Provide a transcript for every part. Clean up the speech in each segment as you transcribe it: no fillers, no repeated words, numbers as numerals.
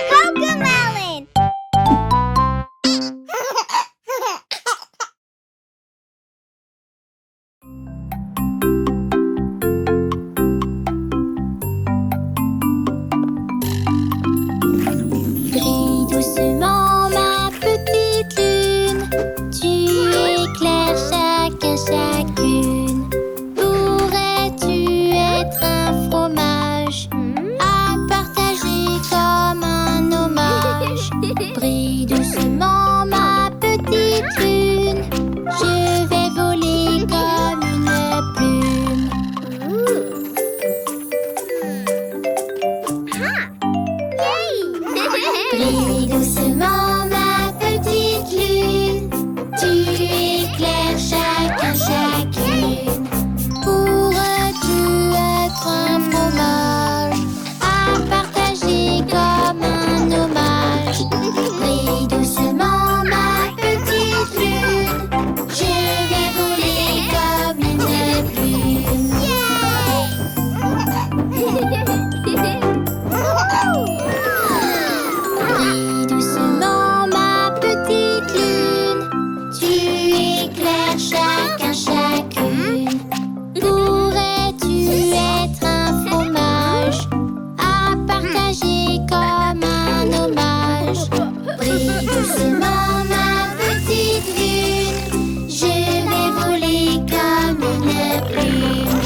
Cocomelon! Brille doucement ma petite lune, tu éclaires chacun, chacune. Pourrais-tu être un fromage à partager comme un hommage? Brille doucement ma petite lune, je vais voler comme une plume. Brille doucement ma petite lune, tu éclaires chacun, chacune. Pourrais-tu être un fromage à partager comme un hommage? Brille doucement ma petite lune, je vais voler comme une plume. Brille doucement ma petite lune, tu éclaires chacun, chacune. Pourrais-tu être un fromage à partager comme un hommage? Brille doucement ma petite lune, je vais voler comme une plume.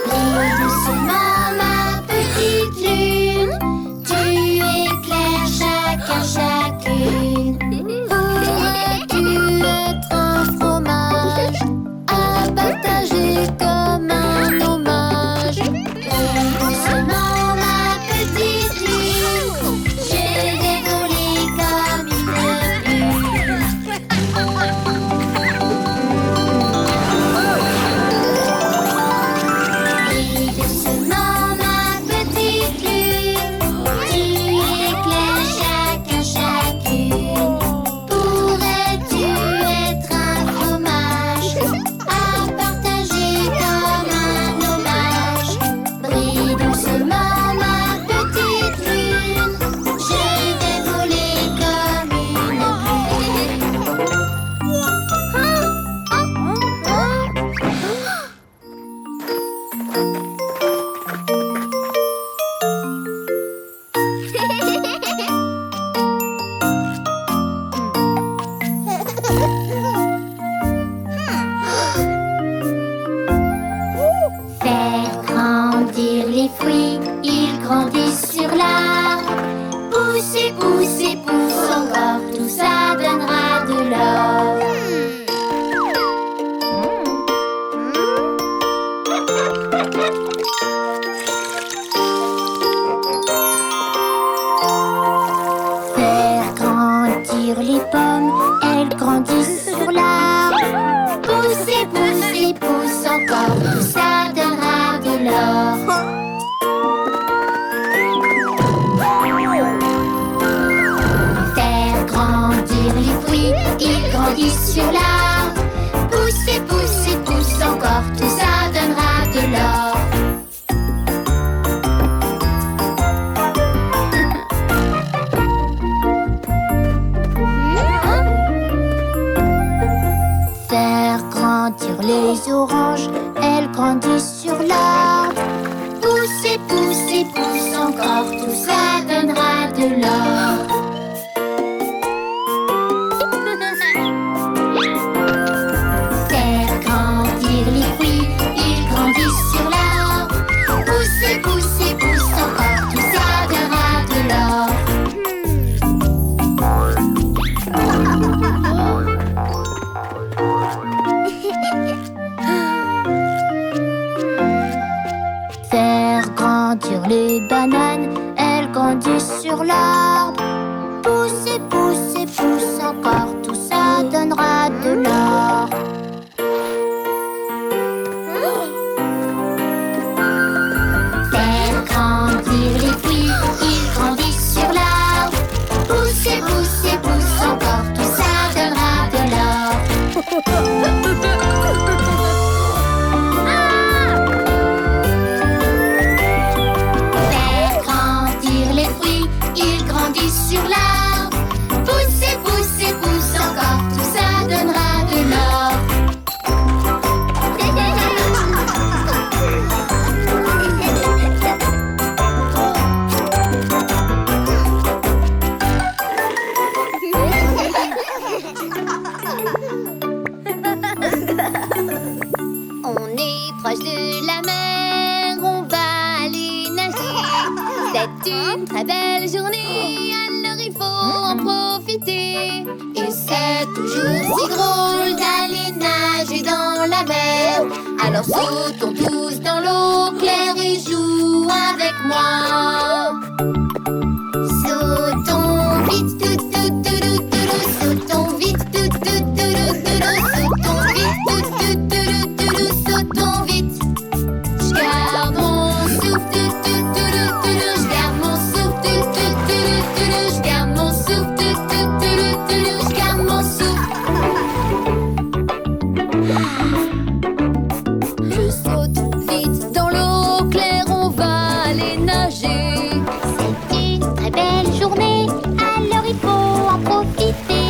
Brille doucement ma petite lune, tu éclaires chacun, chacune. Pourrais-tu être un fromage à partager comme un hommage? Brille doucement ma petite lune, je vais voler comme une plume. Brille doucement ma petite lune, tu éclaires chacun, chacune. Pourrais-tu être un fromage à partager comme un hommage? Brille doucement ma petite lune, je vais voler comme une Faire grandir les fruits, ils grandissent sur l'arbre. Pousser, pousser, pousse encore, tout ça donnera de l'or. Faire grandir les pommes, elles grandissent sur l'arbre. Pousser, pousser, pousse encore, tout ça donnera de l'or. Faire grandir les fruits, ils grandissent sur l'arbre. Pousser, pousser, pousse encore, tout ça donnera de l'or. Faire grandir les oranges, elles grandissent sur l'arbre. Pousser, pousser, pousse encore, tout ça donnera de l'or. Faire grandir les fruits, ils grandissent sur l'arbre. Pousser, pousser, pousse encore, tout ça donnera de l'or. Faire grandir les bananes, elles grandissent sur l'arbre. Pousser, pousser, pousse encore, tout ça donnera de l'or. Faire grandir les fruits, ils grandissent sur l'arbre. Pousser, pousser, pousse encore, tout ça donnera de l'or. Faire grandir les fruits, ils grandissent sur l'arbre. Poussez, poussez, pousse encore, tout ça donnera de l'or. On est proche de la mer, on va aller nager. C'est une très belle journée, alors il faut en profiter. Et c'est toujours si drôle d'aller nager dans la mer. Alors sautons tous dans l'eau claire et joue avec moi. Sautons vite, tout, tout, tout, tout, tout, sautons vite, tout, tout, tout, tout, sautons vite, tout, tout, tout, tout, sautons vite. Je garde mon souffle, tout, tout, tout, tout, je garde mon souffle, tout, tout, tout, tout, je garde mon souffle, tout, tout, tout, tout, je garde mon souffle. Je saute vite dans l'eau claire, on va aller nager. C'est une très belle journée, alors il faut en profiter.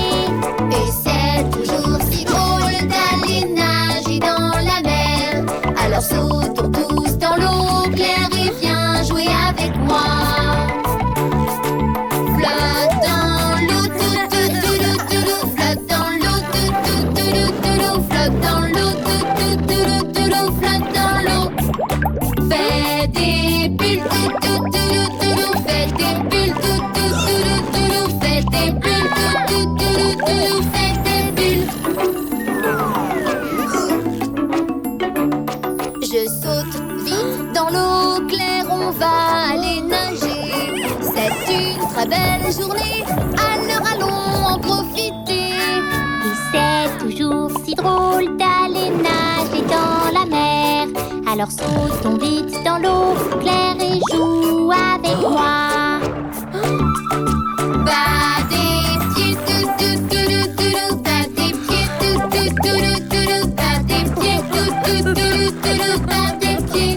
Et c'est toujours si drôle d'aller nager dans la mer. Alors sautons tous dans l'eau claire et viens jouer avec moi. Flotte dans l'eau, tout, tout, tout, tout, flotte dans l'eau, tout, tout, tout, tout, flotte dans l'eau, tout, tout, tout, tout, flotte dans l'eau. Fais des bulles, tout, tout, tout, tout, fais des bulles, tout, tout, tout, tout, fais des bulles, tout, tout, tout, tout, fais des bulles. Je saute vite dans l'eau claire, on va aller nager. C'est une très belle journée, alors allons en profiter. Et c'est toujours si drôle d'aller nager dans la mer. Alors sautons vite dans l'eau claire et joue avec moi. Bas des pieds, tout, tout, tout, tout, bas des pieds, tout, tout, tout, tout, bas des pieds, tout, tout, tout, tout, bas des pieds.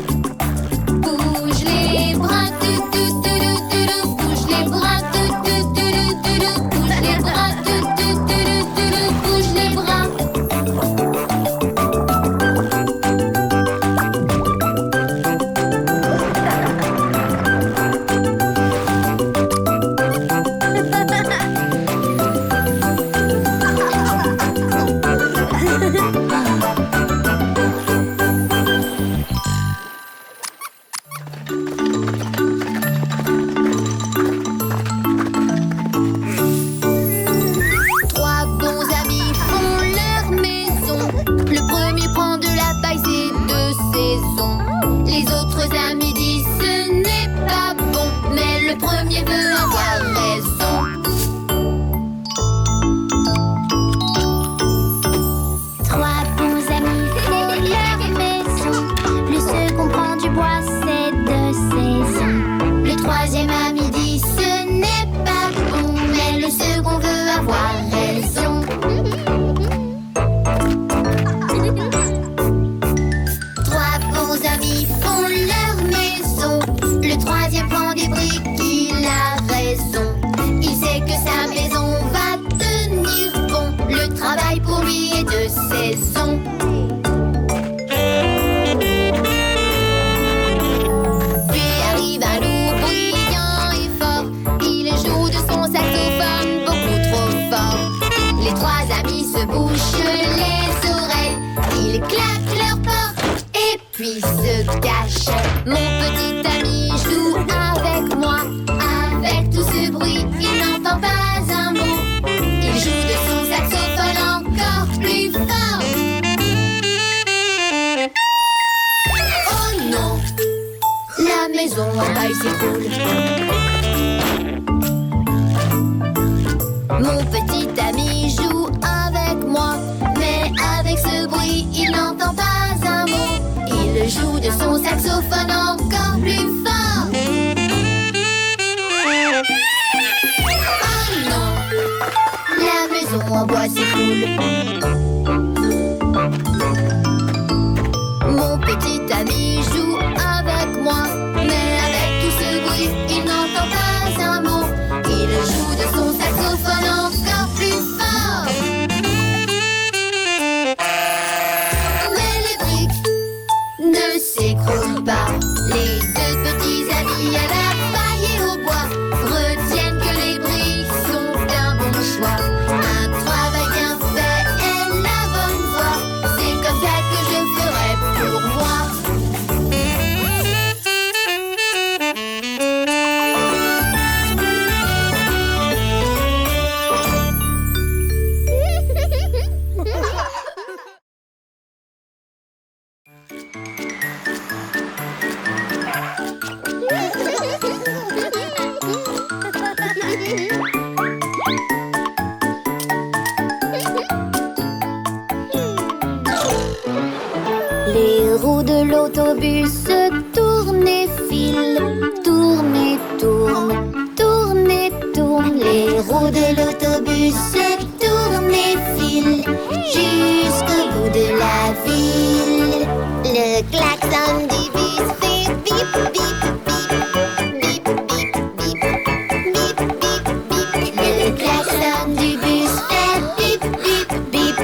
Bouge les bras, tout, tout, tout, tout, bouge les bras, tout, tout, tout, tout, bouge les bras, tout, tout, tout, bouge les bras. Trois bons amis font leur maison. Le premier prend de la paille, c'est de saison. Les autres amis disent ce n'est pas bon, mais le premier veut avoir raison. Trois bons amis font leur maison. Le second prend du bois, c'est de saison. Le troisième ami dit ce n'est pas bon, mais le second veut avoir raison. Trois bons amis font leur maison. Le troisième prend des briques, il a raison. Il sait que sa maison va tenir bon. Le travail pour lui est de saison. Puis arrive un loup bruyant et fort. Il joue de son saxophone beaucoup trop fort. Les trois amis se bouchent les oreilles. Ils claquent leurs portes et puis se cachent. Mon petit ami joue avec moi. Avec tout ce bruit, il n'entend pas un mot. Il joue de son saxophone encore plus fort. Oh non, la maison en paille s'écroule. Mon petit ami joue avec moi, mais avec ce bruit, il n'entend pas un mot. Il joue de son saxophone encore plus fort. Oh non, la maison en bois s'écroule. roues de l'autobus tournent et filent, tournent et tournent, tournent et tournent. Les roues de l'autobus tournent et filent jusqu'au bout de la ville. Le klaxon du bus fait bip bip bip, bip bip bip, bip bip bip. Le klaxon du bus fait bip bip bip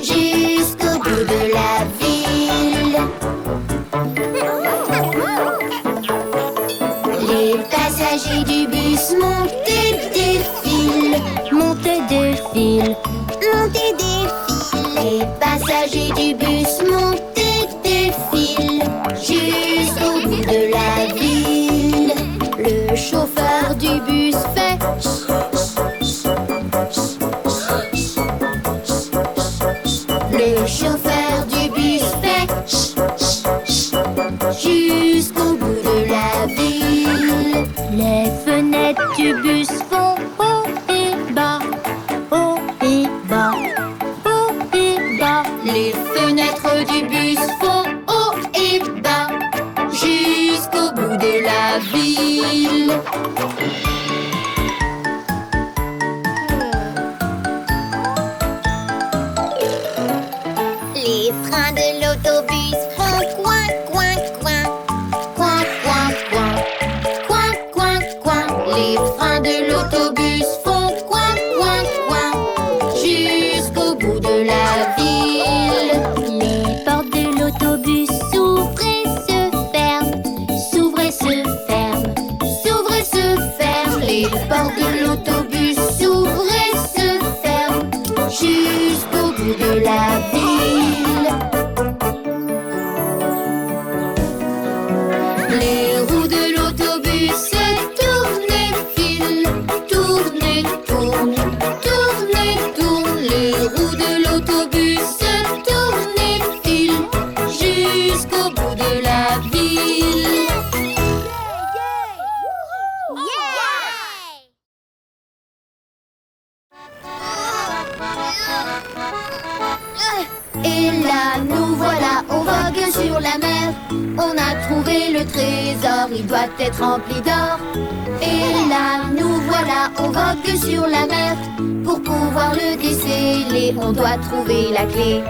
jusqu'au bout de la ville. Les passagers du bus montent et défilent, montent et défilent, montent et défilent. Les passagers du bus montent et défilent jusqu'au bout de la ville. Le chauffeur du bus fait le chauffeur du bus fait jusqu'au bout de la ville. Les fenêtres du bus font haut et bas, haut et bas, haut et bas. Les fenêtres du bus font haut et bas jusqu'au bout de la ville. Les freins de l'autobus font coin, coin, coin, coin, coin, coin, coin, coin, coin. Les freins de l'autobus font coin, coin, coin, jusqu'au bout de la ville. Les portes de l'autobus s'ouvrent et se ferment, s'ouvrent et se ferment, s'ouvrent et se ferment. Les portes de l'autobus s'ouvrent et se ferment jusqu'au bout de la ville. Les roues de l'autobus tournent et filent, tournent et tournent, tournent et tournent. Les roues de l'autobus tournent et filent jusqu'au bout de la ville. Et là, nous voilà, on vogue sur la mer. On a trouvé le trésor, il doit être rempli d'or. Et là, nous voilà, on vogue sur la mer. Pour pouvoir le déceler, on doit trouver la clé.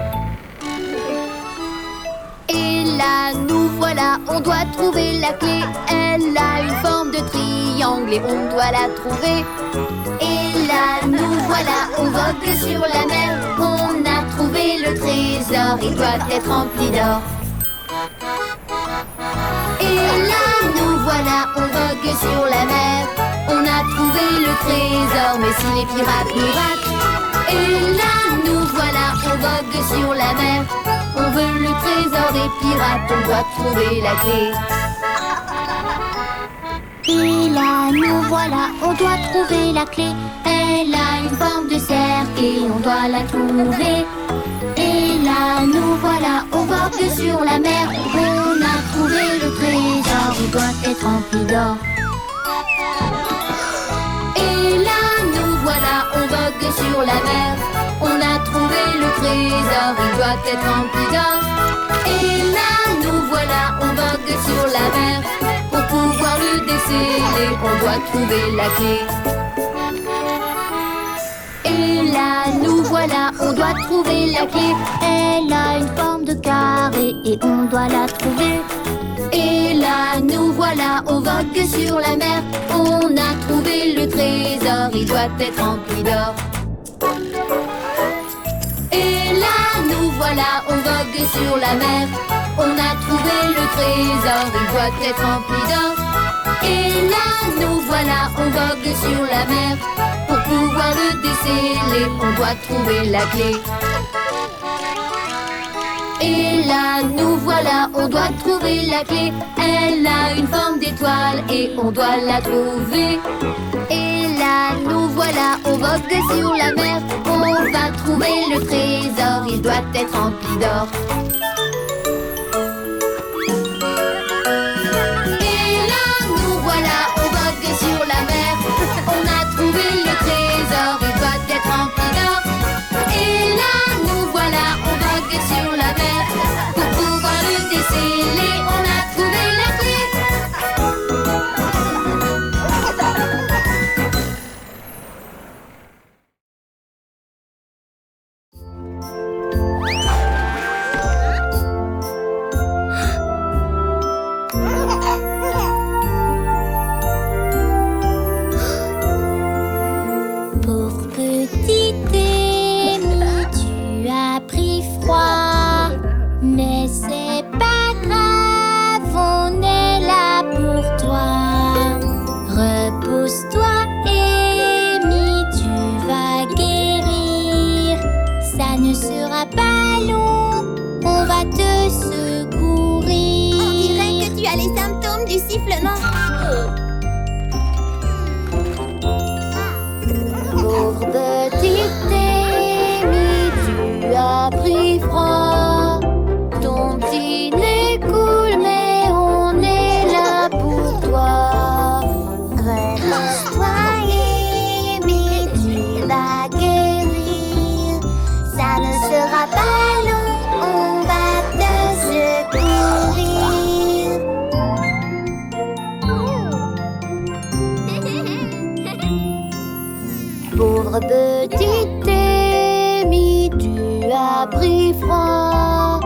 Et là, nous voilà, on doit trouver la clé. Elle a une forme de triangle et on doit la trouver. Et là, nous voilà, on vogue sur la mer. On a trouvé le trésor, il doit être rempli d'or. Et là, nous voilà, on vogue sur la mer. On a trouvé le trésor, mais si les pirates nous ratent. Et là, nous voilà, on vogue sur la mer. On veut le trésor des pirates, on doit trouver la clé. Et là, nous voilà, on doit trouver la clé. Elle a une forme de cercle et on doit la trouver. Et là, nous voilà, on vogue sur la mer. On a trouvé le trésor, il doit être rempli d'or. Et là, nous voilà, on vogue sur la mer. On a trouvé le trésor, il doit être rempli d'or. Et là, nous voilà, on vogue sur la mer. Pour pouvoir le déceler, on doit trouver la clé. Et là, nous voilà, on doit trouver la clé. Elle a une forme de carré et on doit la trouver. Et là, nous voilà, on vogue sur la mer. On a trouvé le trésor, il doit être rempli d'or. Et là, nous voilà, on vogue sur la mer. On a trouvé le trésor, il doit être rempli d'or. Et là, nous voilà, on vogue sur la mer. Pour pouvoir le déceler, on doit trouver la clé. Et là, nous voilà, on doit trouver la clé. Elle a une forme d'étoile et on doit la trouver. Et là, nous voilà, on vogue sur la mer. On va trouver le trésor, il doit être rempli d'or. Et là, nous voilà, on vogue sur la mer. On a trouvé le trésor, il doit être rempli d'or. Et là, nous voilà, on vogue sur la mer. Pour pouvoir le déceler, froid. Mais c'est pas grave, on est là pour toi. Repose-toi, Amy, tu vas guérir. Ça ne sera pas long, on va te secourir. On dirait que tu as les symptômes du sifflement. Pauvre petite Amy, tu as pris froid. Ton petit nez coule, mais on est là pour toi. Repose-toi, Amy, tu vas guérir. Ça ne sera pas long, on va te secourir. Pauvre petite Amy, tu as pris froid.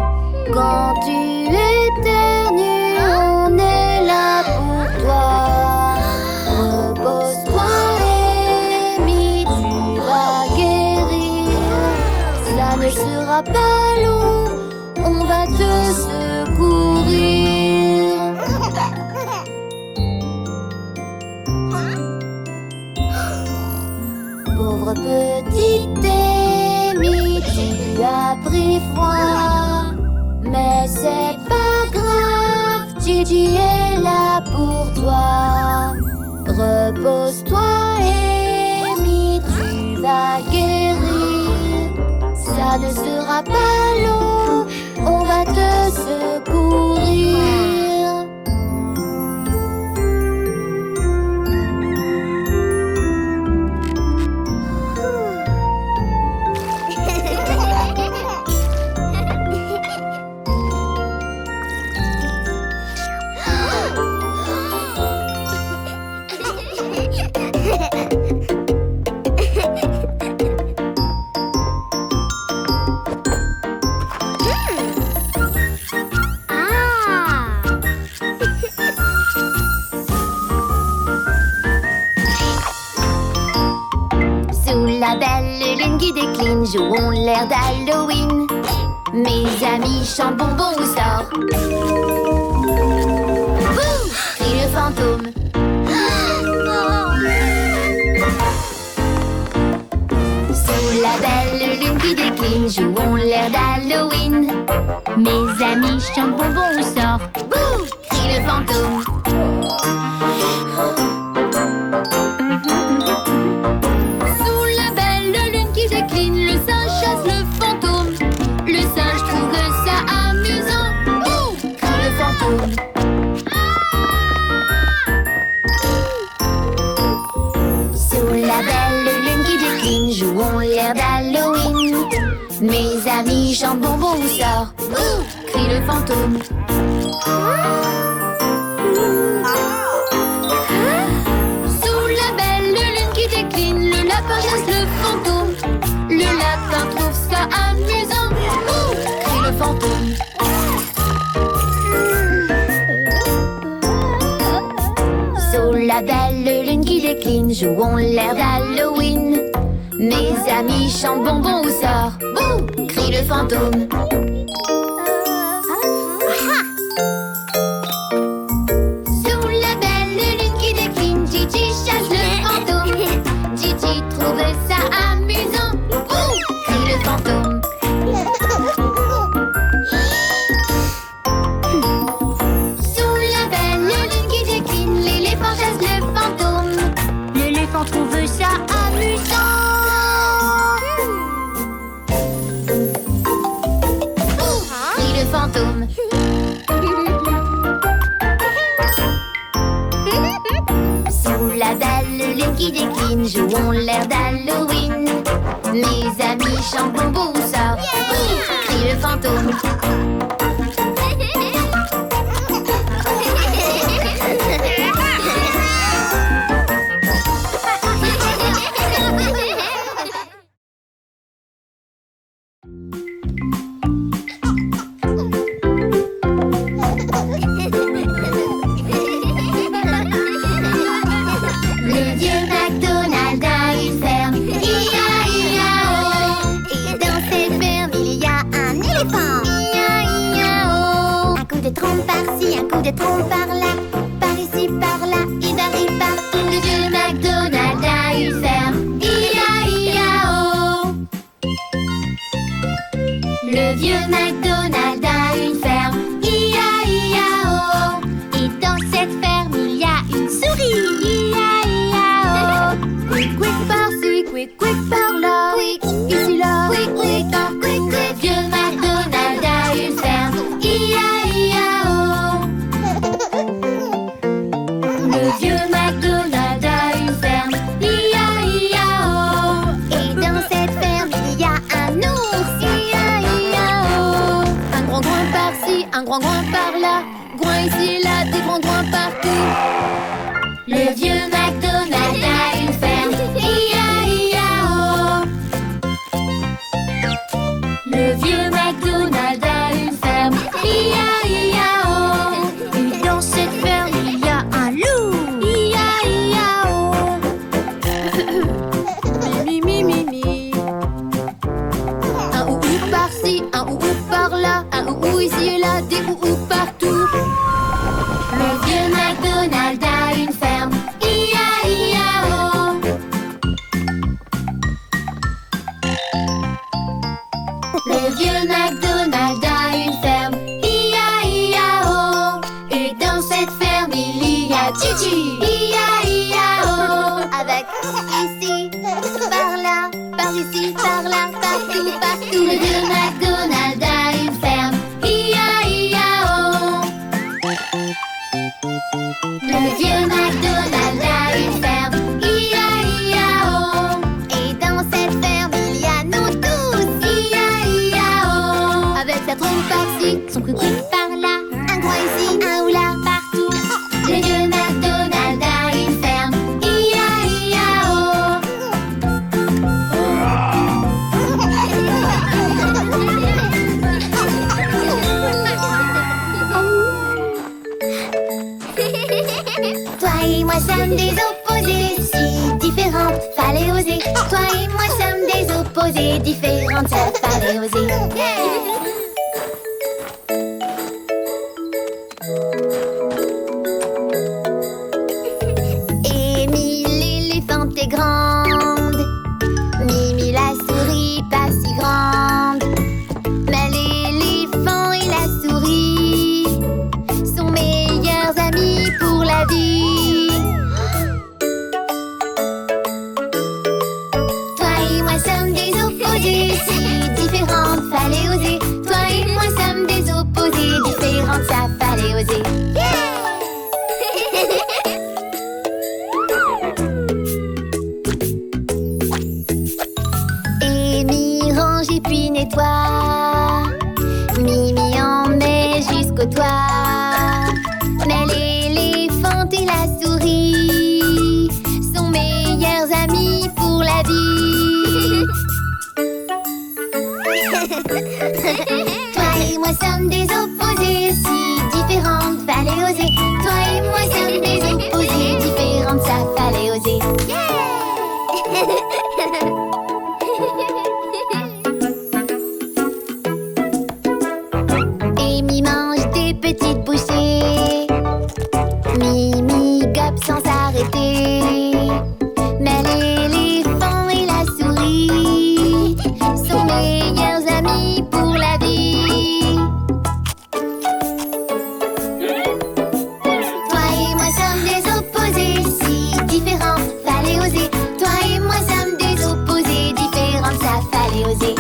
Quand tu éternues, on est là pour toi. Repose-toi, Amy, tu vas guérir. Ça ne sera pas long, on va te secourir. Pauvre petite Amy, tu as pris froid. Mais c'est pas grave, Gigi est là pour toi. Repose-toi, Amy, tu vas guérir. Ça ne sera pas long, on va te secourir. Sous la belle lune qui décline, jouons l'air d'Halloween. Mes amis chantent bonbon ou sort. Bouh! Crie le fantôme. Sous la belle lune qui décline, jouons l'air d'Halloween. Mes amis chantent bonbon ou sort. Bouh! Crie le fantôme. Sous la belle lune qui décline, le singe chasse le fantôme. Le singe trouve ça amusant. Bouh! Crie le fantôme. Sous la belle lune qui décline, jouons l'air d'Halloween. Mes amis chantent bonbon ou sort. Bouh! Crie le fantôme. Sous la belle lune qui décline, le lapin chasse le fantôme. Le lapin trouve ça amusant. Bouh! Crie le fantôme. Sous la belle lune qui décline, jouons l'air d'Halloween. Mes amis chantent bonbon ou sort. Bouh! Crie le fantôme. Sous la belle lune qui décline, Gigi chasse le fantôme. Gigi trouve ça amusant. Bouh! Crie le fantôme. Sous la belle lune qui décline, l'éléphant chasse le fantôme. L'éléphant trouve ça amusant. Bouh! Crie le fantôme. Sous la belle lune qui décline, jouons l'air d'Halloween. Mes amis chantent bonbon ou sort. Bouh! Crie le fantôme. Le vieux McDonald a une ferme, I-A-I-A-O. Et dans cette ferme, il y a un éléphant. éléphant. Ia-ia-oh. Un coup de trompe par-ci, un coup de trompe par-là. Par ici, par-là, il varie partout. Le vieux McDonald a une ferme. Ia-ia-oh. Le vieux McDonald a une ferme. Ia-ia-oh. Et dans cette ferme, il y a une souris. Ia-ia-oh. Quick, quick par-ci, quick, quick par-là. Quick, ici, là. quick, quick, quick, quick. Le vieux McDonald a une ferme. Ia-ia-oh. Le vieux McDonald a une ferme. Ia-ia-oh. Et dans cette ferme, il y a un ours. Ia-ia-oh. Un grand groin par-ci, un grand groin par-là. Groin ici et là, des grands groins partout. Le vieux McDonald a une ferme. Ia-ia-oh. Le vieux McDonald a une ferme. Ia-ia-oh. Et dans cette ferme, il y a un loup. Ia-ia-oh. Mi, mi, mi, mi. Un ou par-ci, un ou par-là. Un ou ici et là, des ou partout. Le vieux McDonald a une ferme. Ia-ia-oh. Le vieux McDonald a une ferme. Ia-ia-oh. Et dans cette ferme, il y a Gigi. Ia-ia-oh. Avec ici, par-là, par ici, par-là, partout, partout. Le vieux McDonald a une ferme. Ia-ia-oh. Le vieux McDonald a une ferme. Ia-ia-oh. Et dans cette ferme, il y a nous tous. Ia-ia-oh. Avec sa trompe par-ci, son quick par-là. Un coin ici, un ou là, partout. Le vieux McDonald a une ferme. Ia-ia-oh. Toi et moi sommes des opposés, si différentes, fallait oser. Toi et moi sommes des opposés, différentes, ça fallait oser. Amy l'éléphante est grande, Mimi la souris pas si grande. Mais l'éléphant et la souris sont meilleurs amis pour la vie. Toi et moi sommes des opposés, si différentes, fallait oser. Toi et moi sommes des opposés, différentes, ça fallait oser. Amy range et puis nettoie, Mimi en met jusqu'au toit. Mais l'éléphante et la souris sont meilleurs amis pour la vie. Toi et moi sommes des opposés, si différentes, fallait oser. Toi et moi sommes des opposés, différentes, ça fallait oser. Amy mange des petites bouchées, Mimi gobe sans s'arrêter. Mais l'éléphant et la souris sont meilleurs amis pour la vie. Toi et moi sommes des opposés, si différents, fallait oser. Toi et moi sommes des opposés, différentes, ça fallait oser.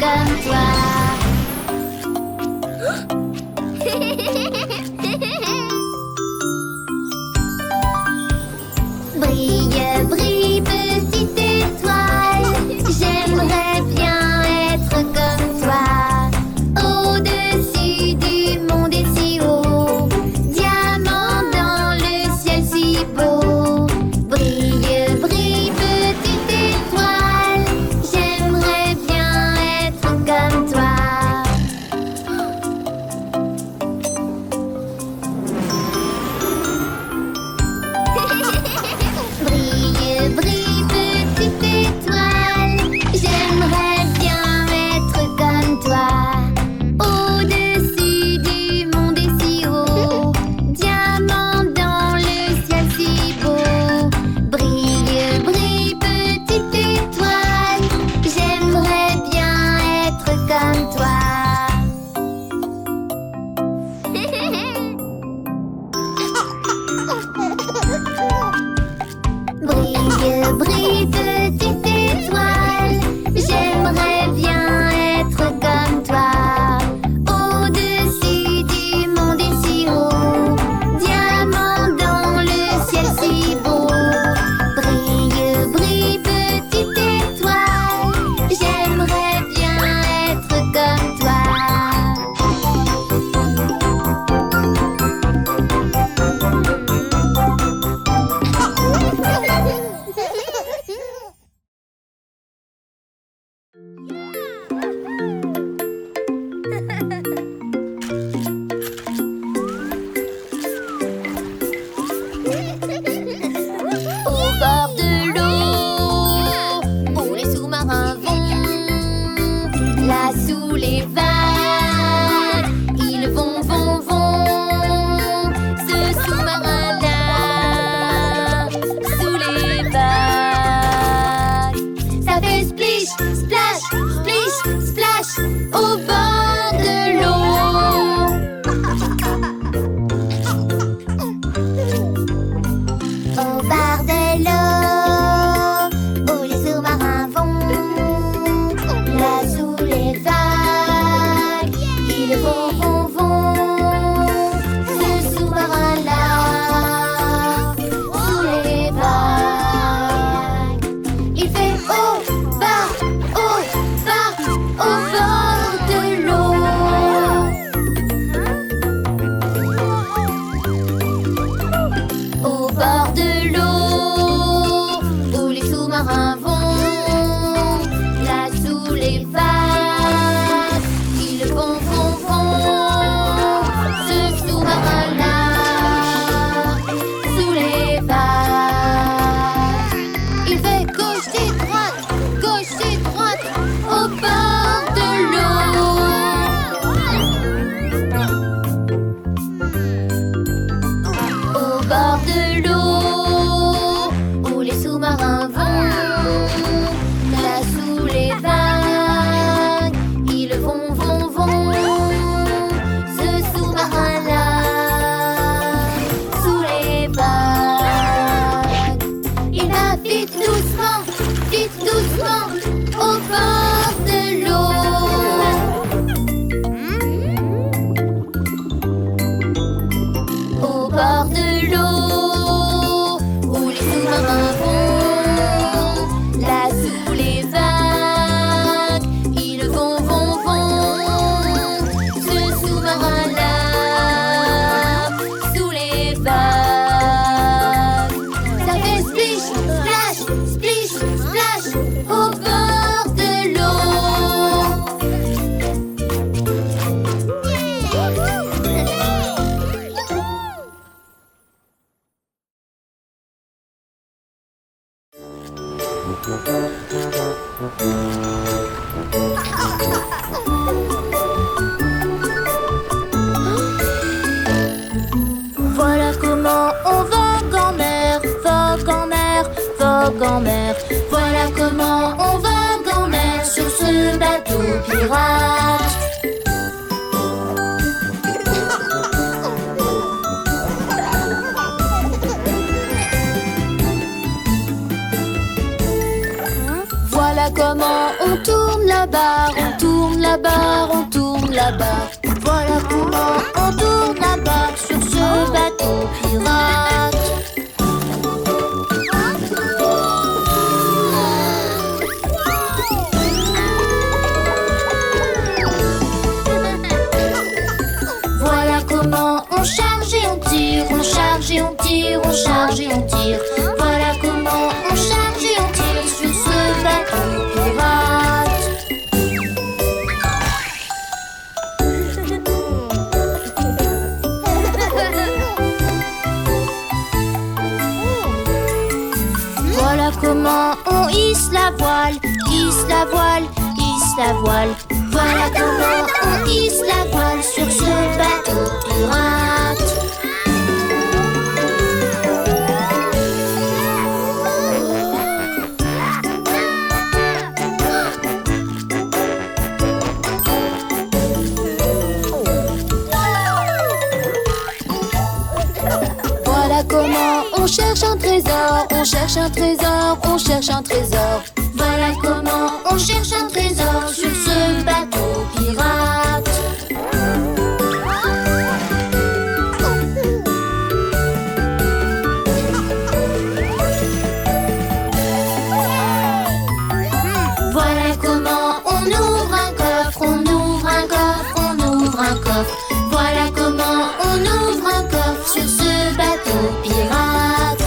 comme toi. Brille, brille, petite étoile, j'aimerais bien être comme toi. Au-dessus du monde et si haut, diamant dans le ciel si beau. Brille, brille, petite étoile, j'aimerais bien être comme toi. Brille, brille, petite étoile, j'aimerais bien être comme toi. Au-dessus du monde et si haut, diamant dans le ciel si beau. Brille, brille, petite étoile, j'aimerais bien être comme toi. Brille, brille, petite étoile, j'aimerais bien être comme toi. Au-dessus du monde et si haut, diamant dans le ciel si beau. Brille, brille, petite étoile, j'aimerais bien être comme toi. Au bord de l'eau, où les sous-marins vont, là sous les vagues, ils vont, vont, vont. Ce sous-marin-là, sous les vagues, ça fait splish, splash, splish, splash, au bord de l'eau. Au bord de l'eau, où les sous-marins vont, là sous les vagues, ils vont, vont, vont. Ce sous-marin-là, sous les vagues, il fait haut, bas, au bord de l'eau. Au bord de l'eau, où les sous-marins vont, là sous les vagues, ils vont, vont, vont. Ce sous-marin-là, sous les vagues, il fait gauche et droite, au bord de l'eau. Au bord de l'eau, où les sous-marins vont, là sous les vagues, ils vont, vont, vont. Ce sous-marin-là, sous les vagues, il va vite doucement, au bord de l'eau. Au bord de l'eau, où les sous-marins vont, là sous les vagues, ils vont, vont, vont. Ce sous-marin-là, sous les vagues, ça fait splish, splash, au bord de l'eau. Voilà comment on vogue en mer, vogue en mer, vogue en mer. Voilà comment on vogue en mer sur ce bateau pirate. Voilà comment on tourne la barre, on tourne la barre, on tourne la barre. Voilà comment on tourne la barre sur ce bateau pirate. Voilà comment on charge et on tire, on charge et on tire, on charge et on tire. Voilà comment on charge et on tire sur ce bateau pirate. Voilà comment on hisse la voile, hisse la voile, hisse la voile. Voilà comment on hisse la voile sur ce bateau pirate. Voilà comment on cherche un trésor, on cherche un trésor, on cherche un trésor. Voilà comment on cherche un trésor sur ce bateau pirate. Voilà comment on ouvre un coffre, on ouvre un coffre, on ouvre un coffre. Voilà comment on ouvre un coffre sur ce bateau pirate.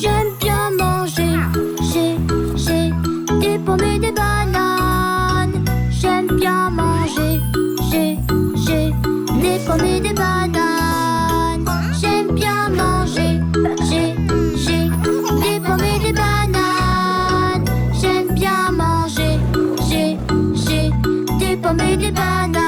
J'aime bien manger, j'ai des pommes et des bananes. J'aime bien manger, j'ai des pommes et des bananes. J'aime bien manger, j'ai des pommes et des bananes. J'aime bien manger, j'ai des pommes et des bananes.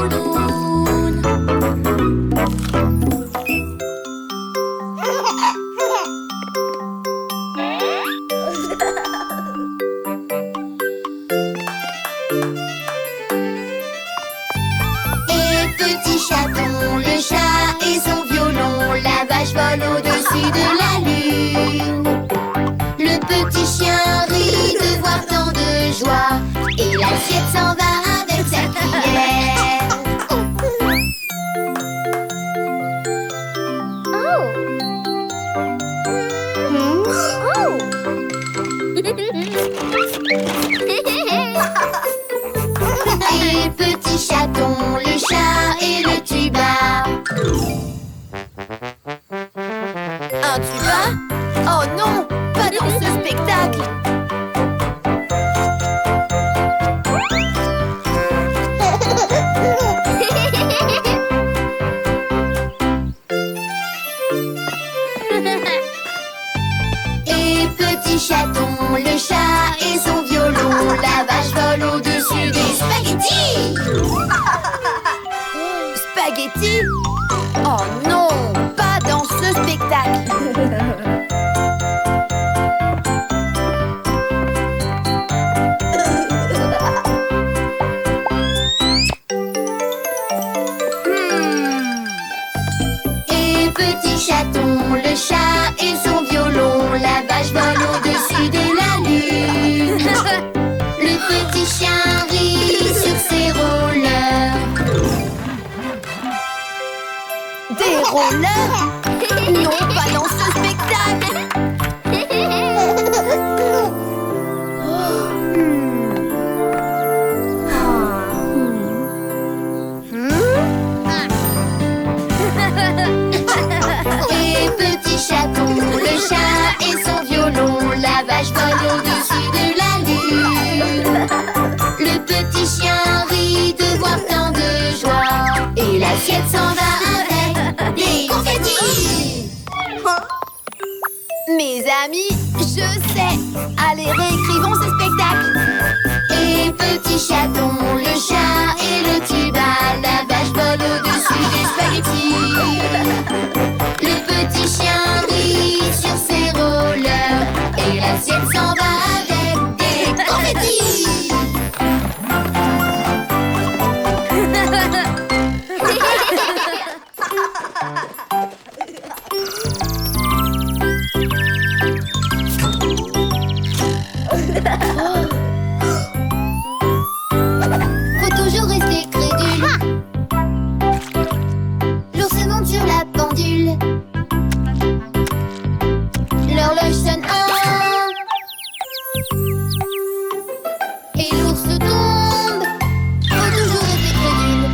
bouloune. Et petit chaton, le chat et son violon, la vache vole au-dessus de la lune. Le petit chien rit de voir tant de joie, et l'assiette s'en va avec sa cuillère. Et petit chaton, le chat et le tuba. Un tuba? Oh non, pas dans ce spectacle! Et petit chaton, le chat et son violon, la vache vole au-dessus des spaghettis. Spaghettis? Oh non, pas dans ce spectacle. Et petit chaton, le chat et son violon, la vache vole au-dessus de la lune. Le petit chien rit sur ses rollers. Des rollers? Non, pas dans ce spectacle. Et petit chaton, le chat et son violon, la vache vole au-dessus de la lune. Le petit chien rit de voir tant de joie, et l'assiette s'en va avec des confettis. Mes amis, je sais, allez réécrivons ce spectacle. Et petit chaton, le chat et le tuba, la vache vole au-dessus des spaghettis. Le petit chien rit sur ses rollers, et l'assiette s'en va avec des confettis. Faut toujours rester crédule. L'ours monte sur la pendule. L'horloge sonne un, et l'ours tombe. Faut toujours rester crédule.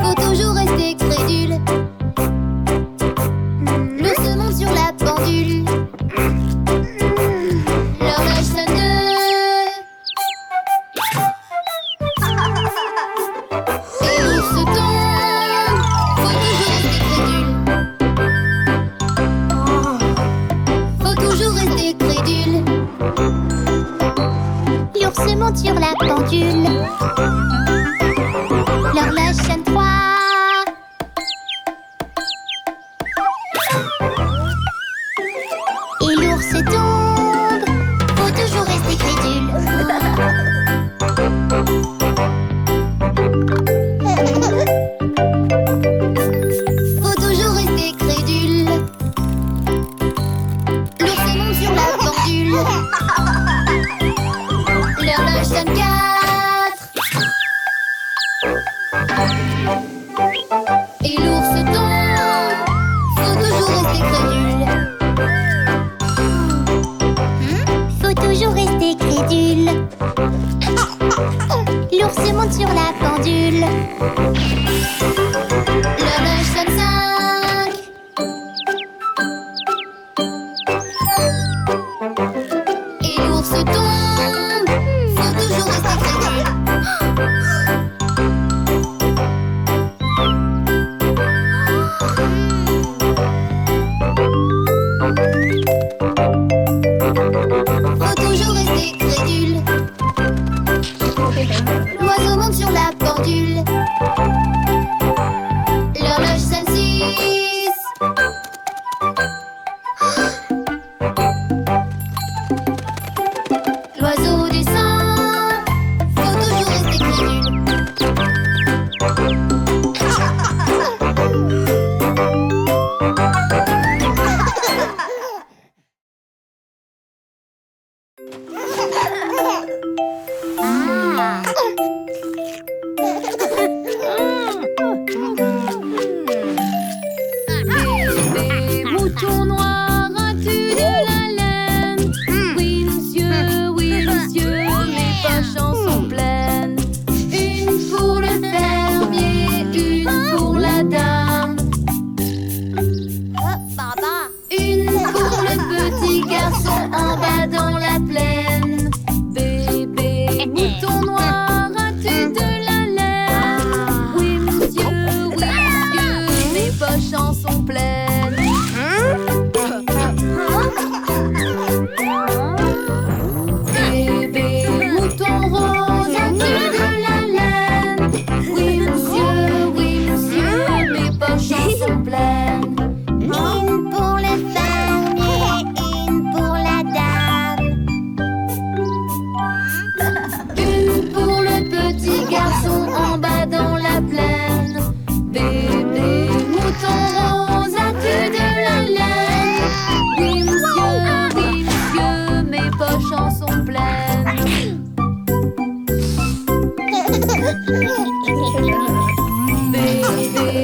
Faut toujours rester crédule. L'ours monte sur la pendule. L'horloge sonne deux, et l'ours tombe. Faut toujours rester crédule. Faut toujours rester crédule. L'ours monte sur la pendule. L'horloge sonne trois, et l'ours tombe. Faut toujours rester crédule. Faut toujours rester crédule. L'ours monte sur la pendule. L'horloge sonne quatre, et l'ours tombe. Faut toujours rester crédule. Faut toujours rester crédule. L'ours monte sur la pendule. L'horloge sonne cinq, et l'ours tombe. Faut toujours rester crédule.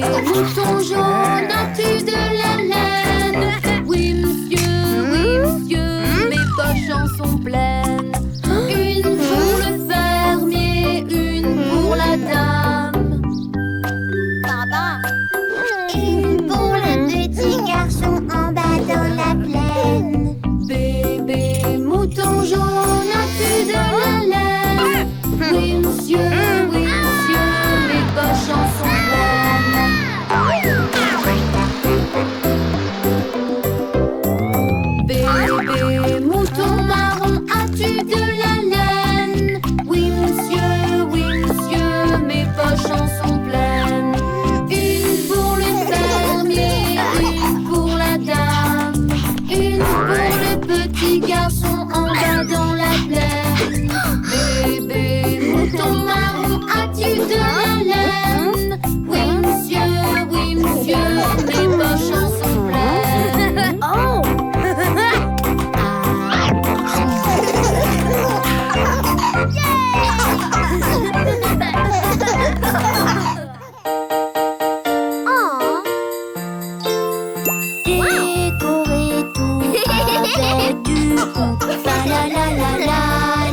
mouton jaune, as-tu de la laine? Oui monsieur, mes poches en sont pleines. Une pour le fermier, une pour la dame. Baba. Une pour le petit garçon en bas dans la plaine. Bébé mouton jaune, as-tu de la laine? Oui monsieur, mes poches en sont pleines. Bébé mouton marron, as-tu de la laine? Oui monsieur, mes poches en sont pleines. Une pour le fermier, une pour la dame. Une pour le petit garçon en bas dans la plaine. Bébé mouton marron, as-tu de la laine? Oui monsieur, mes poches en sont pleines. Oh. Décorer tout avec du goût. Fa la la la la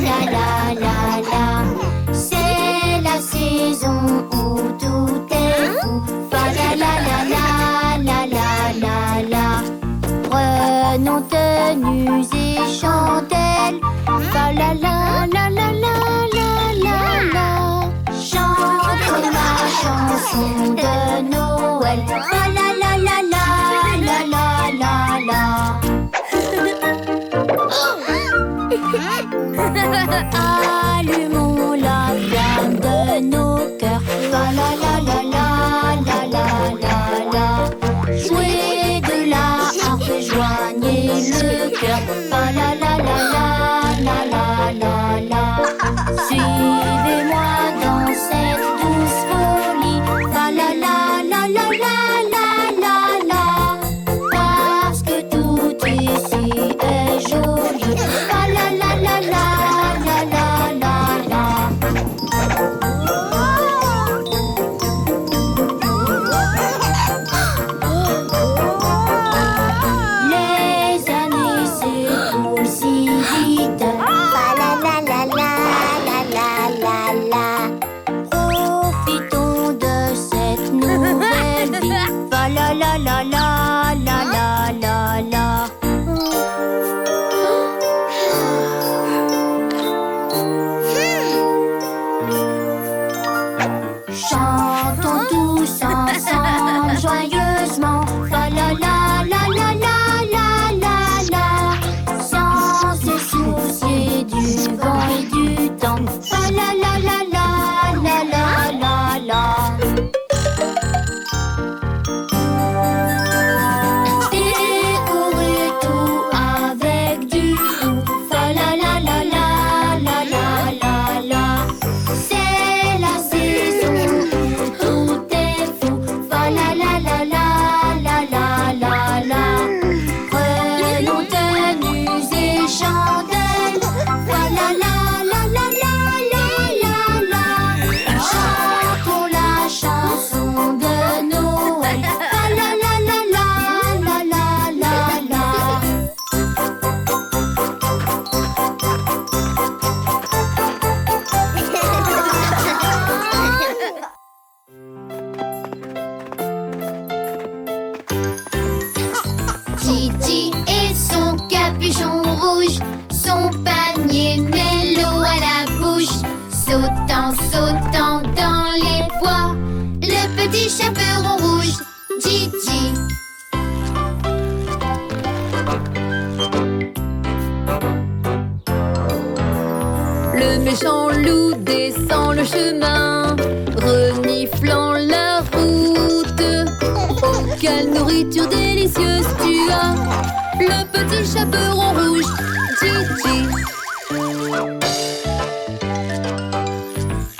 la la la la. C'est la saison où tout est fou. Fa la la la la la la la la. Prenons tenues et chandelles. Fa la la la la la la la la. Chantons la chanson de Noël. Fa la la la la la la la la. Allumons la flamme de nos cœurs. Fa la la la la la la la la. Jouez de la harpe et joignez le cœur. Fa la la la la la la la la. Suivez-moi dans cette douce folie. Fa la la la la la la la la. Parce que tout ici est joli. Fa la la la la la la la la. Les années s'écoulent si vite. Fa la la la la la la la la. Profitons de cette nouvelle vie. Fa la la la la la la la la. Chantons tous ensemble joyeusement. Fa la la la la la la la la. Sans se soucier du vent et du temps. Fa la la la la la la la la. Décorez tout avec du goût. Fa la la la la la la la la. C'est la saison où tout est fou. Fa la la la la la la la la. Prenons tenues et chandelles. Fa la la la la la la la la. Chantons la chanson de Noël. Fa la la la la la la la la. Titi et son capuchon rouge, son panier mélo à la bouche, sautant, sautant dans les bois, le petit chaperon rouge, Titi. Le méchant loup descend le chemin, reniflant la route. Oh, quelle nourriture délicieuse tu as, le petit chaperon rouge, Titi.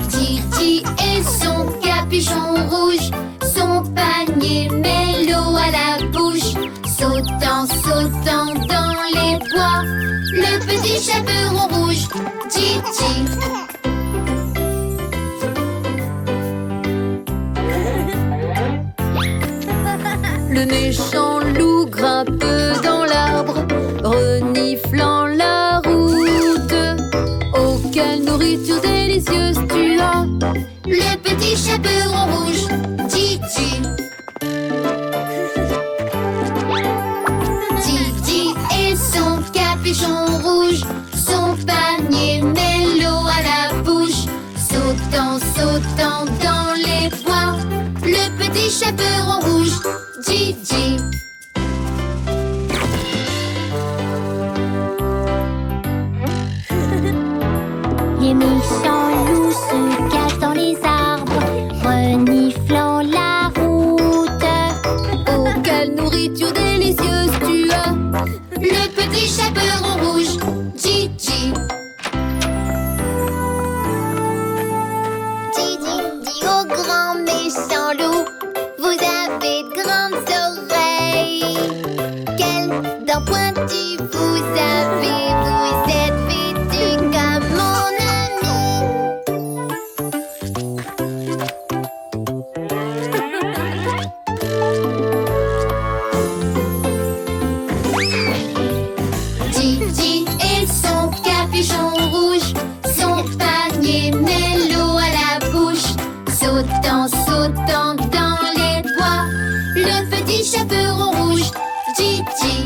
Titi et son capuchon rouge, son panier mélo à la bouche, sautant, sautant dans les bois, le petit chaperon rouge, Titi. Le méchant loup grimpe dans l'arbre, reniflant la route. Oh, quelle nourriture délicieuse tu as! Le petit chaperon rouge, Gigi. Gigi et son capuchon rouge, son panier mélo à la bouche. Sautant, sautant dans les bois, le petit chaperon rouge, Gigi. Les méchants loups se cachent dans les arbres, reniflant la route. Oh, quelle nourriture délicieuse tu as! Le petit chaperon rouge, Gigi. Gigi dit au grand méchant loup, vous avez de grandes oreilles. Quelles dents pointues vous avez, vous êtes vêtu comme mon ami. Gigi et son capuchon rouge, son panier mélo à la bouche. Sautant, sautant dans les bois, le petit chaperon rouge, Gigi.